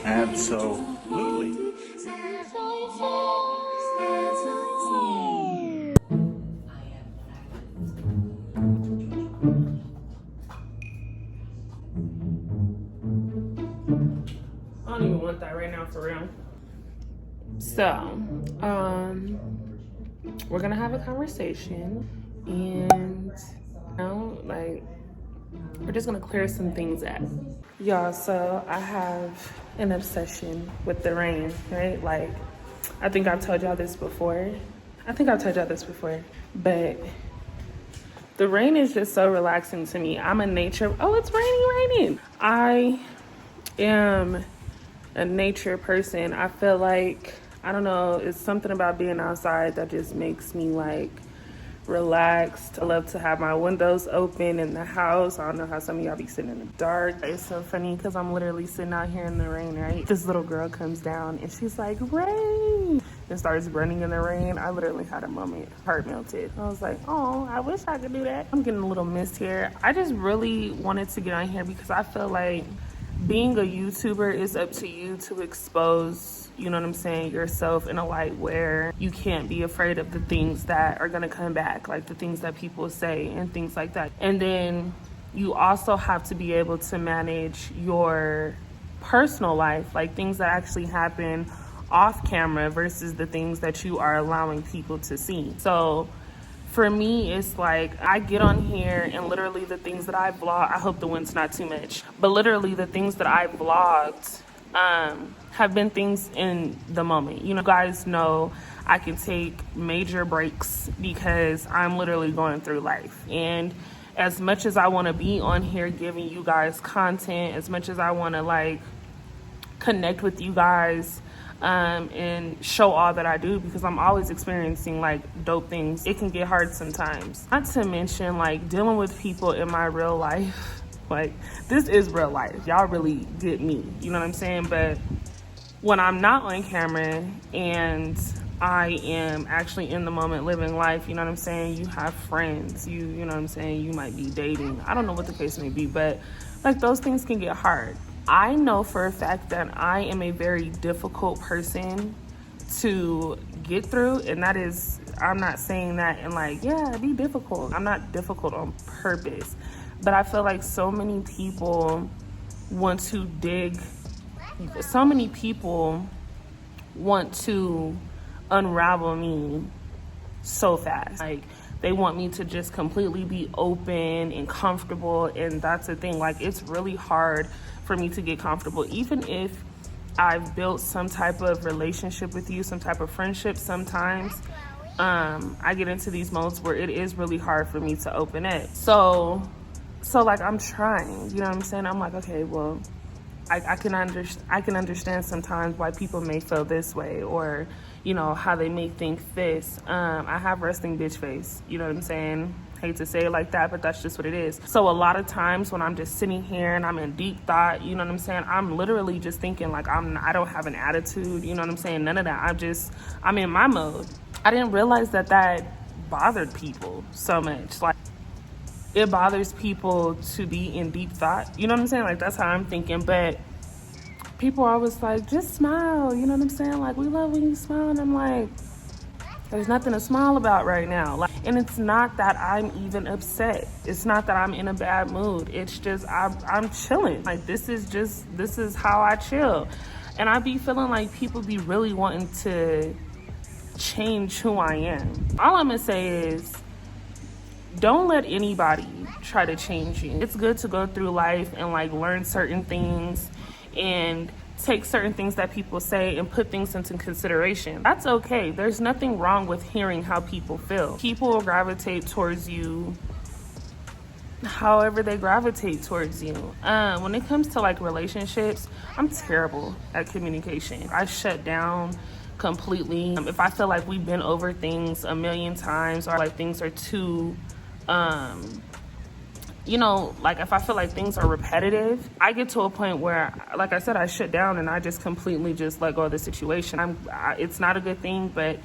Absolutely. I don't even want that right now, for real. So, we're gonna have a conversation, and we're just gonna clear some things up. Y'all, so I have an obsession with the rain, right? Like, I think I've told y'all this before. But the rain is just so relaxing to me. I'm a nature, oh, it's raining. I am a nature person. I feel like, I don't know, it's something about being outside that just makes me like relaxed. I love to have my windows open in the house. I don't know how some of y'all be sitting in the dark. It's so funny because I'm literally sitting out here in the rain, right? This little girl comes down and she's like, rain, and starts running in the rain. I literally had a moment, heart melted. I was like, oh, I wish I could do that. I'm getting a little mist here. I just really wanted to get on here because I feel like being a YouTuber is up to you to expose, you know what I'm saying, yourself in a light where you can't be afraid of the things that are gonna come back, like the things that people say and things like that. And then you also have to be able to manage your personal life, like things that actually happen off camera versus the things that you are allowing people to see. So for me, it's like I get on here and literally the things that I vlog, I hope the wind's not too much, but literally the things that I vlogged have been things in the moment. You guys know I can take major breaks because I'm literally going through life. And as much as I want to be on here giving you guys content, as much as I want to like connect with you guys, and show all that I do, because I'm always experiencing like dope things, it can get hard sometimes. Not to mention like dealing with people in my real life. Like, this is real life. Y'all really get me, you know what I'm saying? But when I'm not on camera and I am actually in the moment living life, you know what I'm saying? You have friends, you know what I'm saying? You might be dating. I don't know what the case may be, but like those things can get hard. I know for a fact that I am a very difficult person to get through, and that is, I'm not saying that in like, yeah, be difficult. I'm not difficult on purpose, but I feel like so many people want to unravel me so fast. Like, they want me to just completely be open and comfortable, and that's the thing. Like, it's really hard for me to get comfortable. Even if I've built some type of relationship with you, some type of friendship, sometimes I get into these modes where it is really hard for me to open it. So like, I'm trying, you know what I'm saying? I'm like, okay, well, I can understand sometimes why people may feel this way, or, you know, how they may think this. I have resting bitch face, you know what I'm saying? Hate to say it like that, but that's just what it is. So a lot of times when I'm just sitting here and I'm in deep thought, you know what I'm saying? I'm literally just thinking like I don't have an attitude, you know what I'm saying? None of that. I'm in my mode. I didn't realize that bothered people so much. Like, it bothers people to be in deep thought, you know what I'm saying? Like, that's how I'm thinking. But people are always like, just smile, you know what I'm saying? Like, we love when you smile. And I'm like, there's nothing to smile about right now. Like, and it's not that I'm even upset. It's not that I'm in a bad mood. It's just I'm chilling. Like, this is how I chill. And I be feeling like people be really wanting to change who I am. All I'm gonna say is, don't let anybody try to change you. It's good to go through life and like learn certain things and take certain things that people say and put things into consideration. That's okay. There's nothing wrong with hearing how people feel. People will gravitate towards you however they gravitate towards you. When it comes to like relationships, I'm terrible at communication. I shut down completely. If I feel like we've been over things a million times, or like things are too you know, like if I feel like things are repetitive, I get to a point where, like I said, I shut down and I just completely just let go of the situation. It's not a good thing, but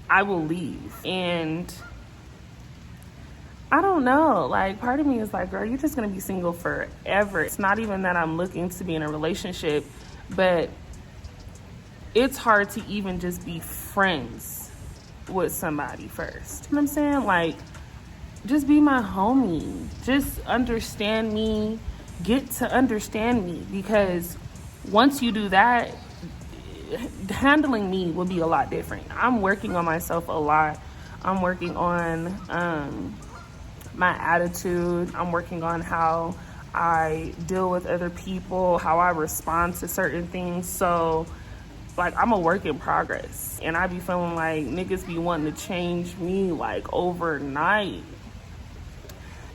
I will leave. And I don't know. Like, part of me is like, girl, you're just gonna be single forever. It's not even that I'm looking to be in a relationship, but it's hard to even just be friends with somebody first. You know what I'm saying? Like, just be my homie. Just understand me. Get to understand me. Because once you do that, handling me will be a lot different. I'm working on myself a lot. I'm working on my attitude. I'm working on how I deal with other people, how I respond to certain things. So, like, I'm a work in progress. And I be feeling like niggas be wanting to change me, like, overnight.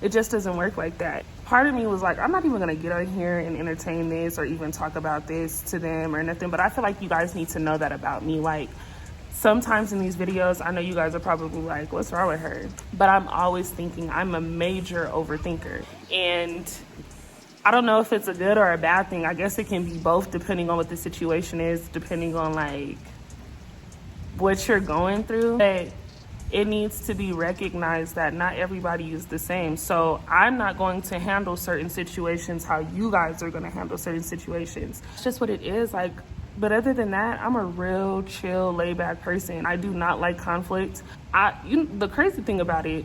It just doesn't work like that. Part of me was like, I'm not even gonna get on here and entertain this or even talk about this to them or nothing, but I feel like you guys need to know that about me. Like, sometimes in these videos, I know you guys are probably like, what's wrong with her? But I'm always thinking. I'm a major overthinker. And I don't know if it's a good or a bad thing. I guess it can be both depending on what the situation is, depending on like what you're going through. But it needs to be recognized that not everybody is the same. So I'm not going to handle certain situations how you guys are going to handle certain situations. It's just what it is. Like, but other than that, I'm a real chill, laid back person. I do not like conflict. The crazy thing about it,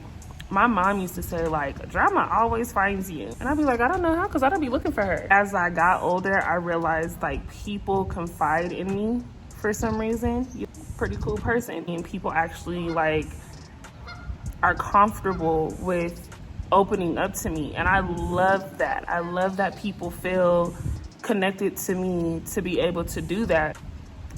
my mom used to say, like, drama always finds you. And I'd be like, I don't know how, because I don't be looking for her. As I got older, I realized, like, people confide in me for some reason. You're a pretty cool person. And people actually, like, are comfortable with opening up to me. And I love that. I love that people feel connected to me to be able to do that.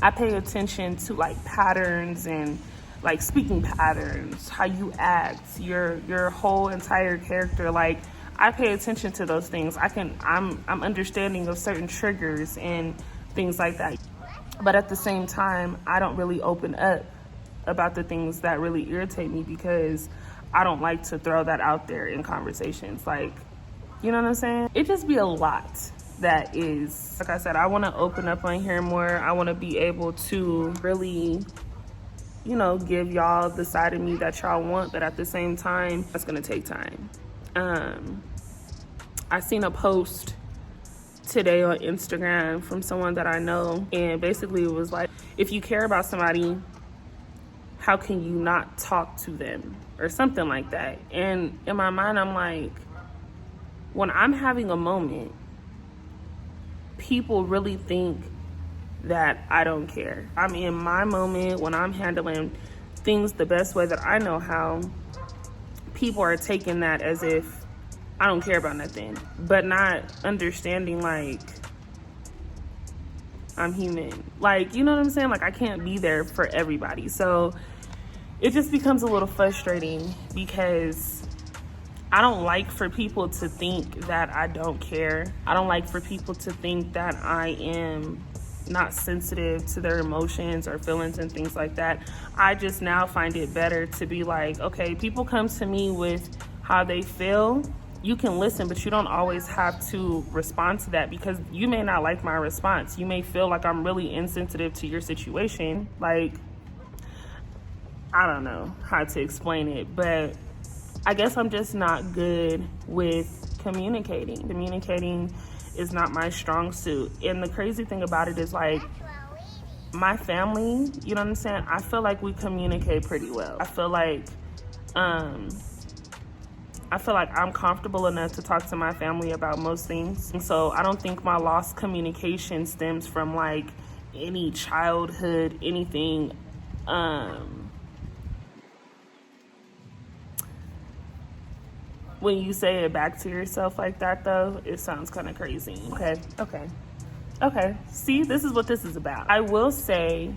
I pay attention to, like, patterns and like speaking patterns, how you act, your whole entire character. Like, I pay attention to those things. I'm understanding of certain triggers and things like that. But at the same time, I don't really open up about the things that really irritate me because I don't like to throw that out there in conversations. Like, you know what I'm saying? It just be a lot that is, like I said, I want to open up on here more. I want to be able to really, you know, give y'all the side of me that y'all want, but at the same time, that's gonna take time. I seen a post today on Instagram from someone that I know, and basically it was like, if you care about somebody, how can you not talk to them? Or something like that. And in my mind, I'm like, when I'm having a moment, people really think that I don't care. I'm in my moment when I'm handling things the best way that I know how. People are taking that as if I don't care about nothing, but not understanding, like, I'm human. Like, you know what I'm saying? Like, I can't be there for everybody. So it just becomes a little frustrating because I don't like for people to think that I don't care. I don't like for people to think that I am not sensitive to their emotions or feelings and things like that. I just now find it better to be like, okay, people come to me with how they feel. You can listen, but you don't always have to respond to that because you may not like my response. You may feel like I'm really insensitive to your situation. Like, I don't know how to explain it, but I guess I'm just not good with communicating. Communicating is not my strong suit. And the crazy thing about it is, like, my family, you know what I'm saying? I feel like we communicate pretty well. I feel like I'm comfortable enough to talk to my family about most things. And so I don't think my lost communication stems from, like, any childhood, anything. When you say it back to yourself like that, though, it sounds kind of crazy. Okay. See, this is what this is about. I will say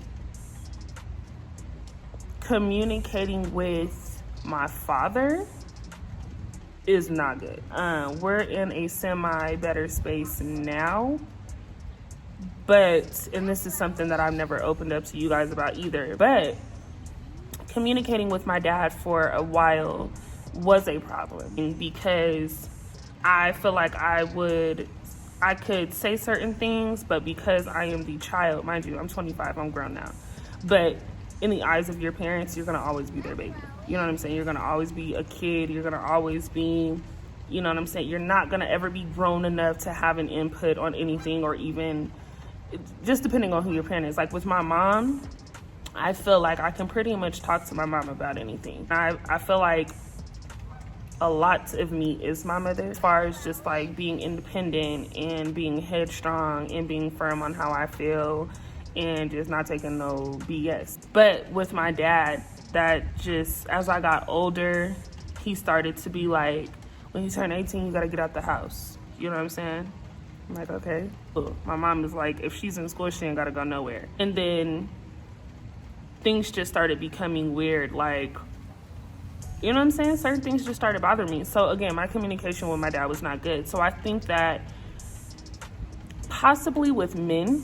communicating with my father is not good. We're in a semi-better space now, and this is something that I've never opened up to you guys about either, but communicating with my dad for a while was a problem because I feel like I could say certain things, but because I am the child, mind you, I'm 25, I'm grown now, but in the eyes of your parents, you're gonna always be their baby. You know what I'm saying? You're gonna always be a kid. You're gonna always be, you know what I'm saying? You're not gonna ever be grown enough to have an input on anything, or even just depending on who your parent is. Like with my mom, I feel like I can pretty much talk to my mom about anything. I feel like a lot of me is my mother, as far as just like being independent and being headstrong and being firm on how I feel and just not taking no BS. But with my dad, that just, as I got older, he started to be like, when you turn 18, you gotta get out the house. You know what I'm saying? I'm like, okay. Cool. My mom is like, if she's in school, she ain't gotta go nowhere. And then things just started becoming weird. Like, you know what I'm saying? Certain things just started bothering me. So again, my communication with my dad was not good. So I think that possibly with men,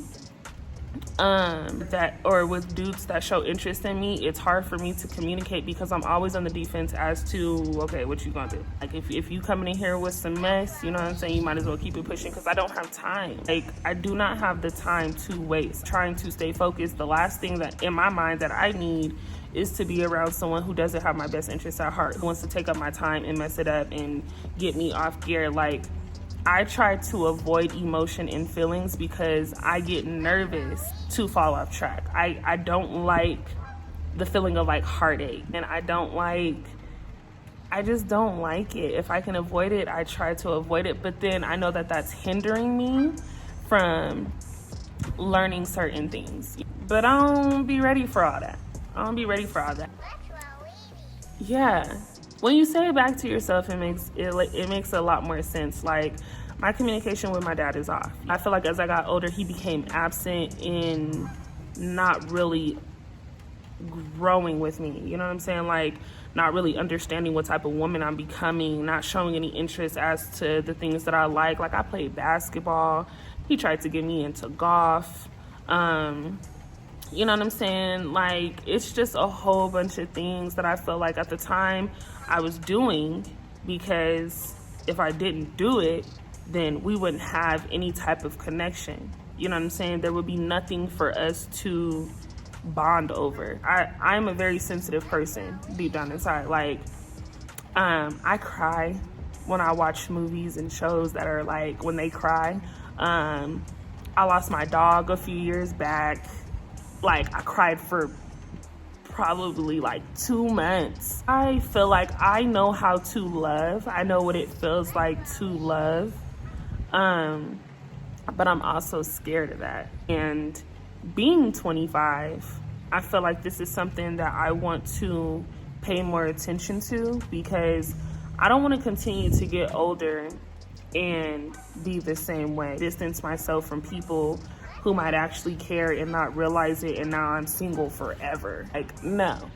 that, or with dudes that show interest in me, it's hard for me to communicate because I'm always on the defense as to, okay, what you gonna do? Like if you coming in here with some mess, you know what I'm saying, you might as well keep it pushing, because I don't have time. Like, I do not have the time to waste trying to stay focused. The last thing that in my mind that I need is to be around someone who doesn't have my best interests at heart, who wants to take up my time and mess it up and get me off gear. Like, I try to avoid emotion and feelings because I get nervous to fall off track. I don't like the feeling of like heartache, and I just don't like it. If I can avoid it, I try to avoid it, but then I know that that's hindering me from learning certain things. But I don't be ready for all that. Yeah. When you say it back to yourself, it makes a lot more sense. Like, my communication with my dad is off. I feel like as I got older, he became absent in not really growing with me. You know what I'm saying? Like, not really understanding what type of woman I'm becoming, not showing any interest as to the things that I like. Like, I played basketball. He tried to get me into golf. You know what I'm saying? Like, it's just a whole bunch of things that I feel like at the time I was doing, because if I didn't do it, then we wouldn't have any type of connection. You know what I'm saying? There would be nothing for us to bond over. I'm a very sensitive person deep down inside. Like, I cry when I watch movies and shows that are like, when they cry. I lost my dog a few years back. Like, I cried for probably like 2 months. I feel like I know how to love. I know what it feels like to love. But I'm also scared of that. And being 25, I feel like this is something that I want to pay more attention to, because I don't want to continue to get older and be the same way. Distance myself from people who might actually care and not realize it, and now I'm single forever. Like, no.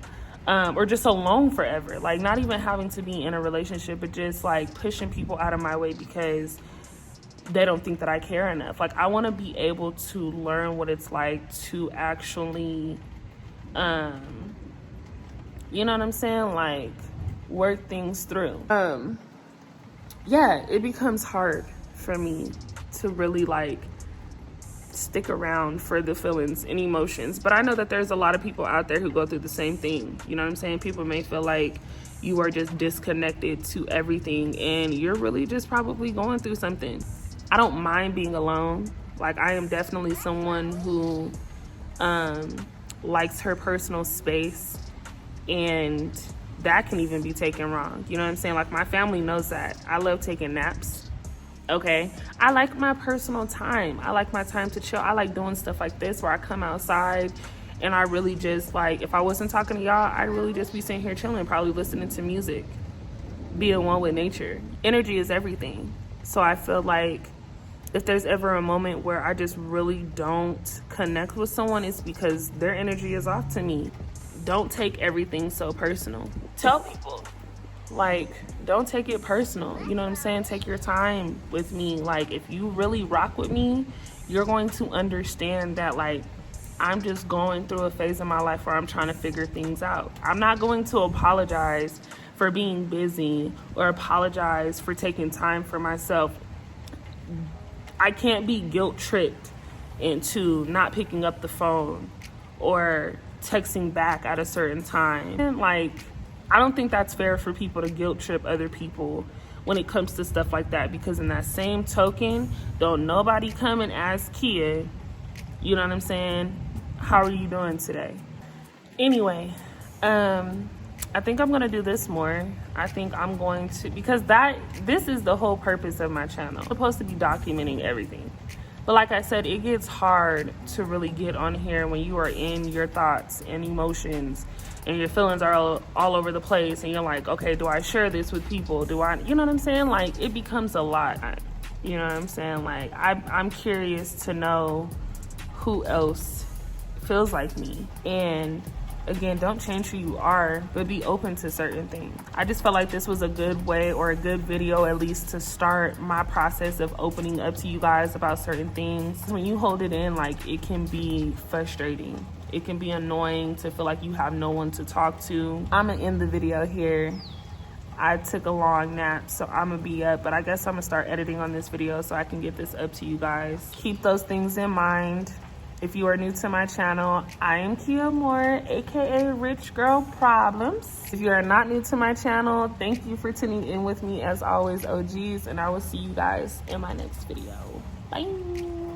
Or just alone forever. Like, not even having to be in a relationship, but just like pushing people out of my way because they don't think that I care enough. Like, I want to be able to learn what it's like to actually, you know what I'm saying? Like, work things through. Yeah, it becomes hard for me to really like stick around for the feelings and emotions. But I know that there's a lot of people out there who go through the same thing. You know what I'm saying? People may feel like you are just disconnected to everything, and you're really just probably going through something. I don't mind being alone. Like, I am definitely someone who likes her personal space, and that can even be taken wrong. You know what I'm saying? Like, my family knows that. I love taking naps. Okay, I like my personal time. I like my time to chill. I like doing stuff like this where I come outside and I really just, like, if I wasn't talking to y'all, I'd really just be sitting here chilling, probably listening to music, being one with nature. Energy is everything. So I feel like if there's ever a moment where I just really don't connect with someone, it's because their energy is off to me. Don't take everything so personal. Tell people. Like, don't take it personal. You know what I'm saying? Take your time with me. Like, if you really rock with me, you're going to understand that, like, I'm just going through a phase in my life where I'm trying to figure things out. I'm not going to apologize for being busy or apologize for taking time for myself. I can't be guilt-tripped into not picking up the phone or texting back at a certain time. And, like, I don't think that's fair for people to guilt trip other people when it comes to stuff like that, because in that same token, don't nobody come and ask Kia, you know what I'm saying, how are you doing today? Anyway, I think I'm gonna do this more. I think I'm going to, because this is the whole purpose of my channel. I'm supposed to be documenting everything. But like I said, it gets hard to really get on here when you are in your thoughts and emotions and your feelings are all over the place, and you're like, okay, do I share this with people? Do I, you know what I'm saying? Like, it becomes a lot. You know what I'm saying? Like, I'm curious to know who else feels like me. And again, don't change who you are, but be open to certain things. I just felt like this was a good way, or a good video at least, to start my process of opening up to you guys about certain things. When you hold it in, like, it can be frustrating. It can be annoying to feel like you have no one to talk to. I'm gonna end the video here. I took a long nap, so I'm gonna be up, but I guess I'm gonna start editing on this video so I can get this up to you guys. Keep those things in mind. If you are new to my channel, I am Kia Moore, aka Rich Girl Problems. If you are not new to my channel, thank you for tuning in with me as always, OGs, and I will see you guys in my next video. Bye.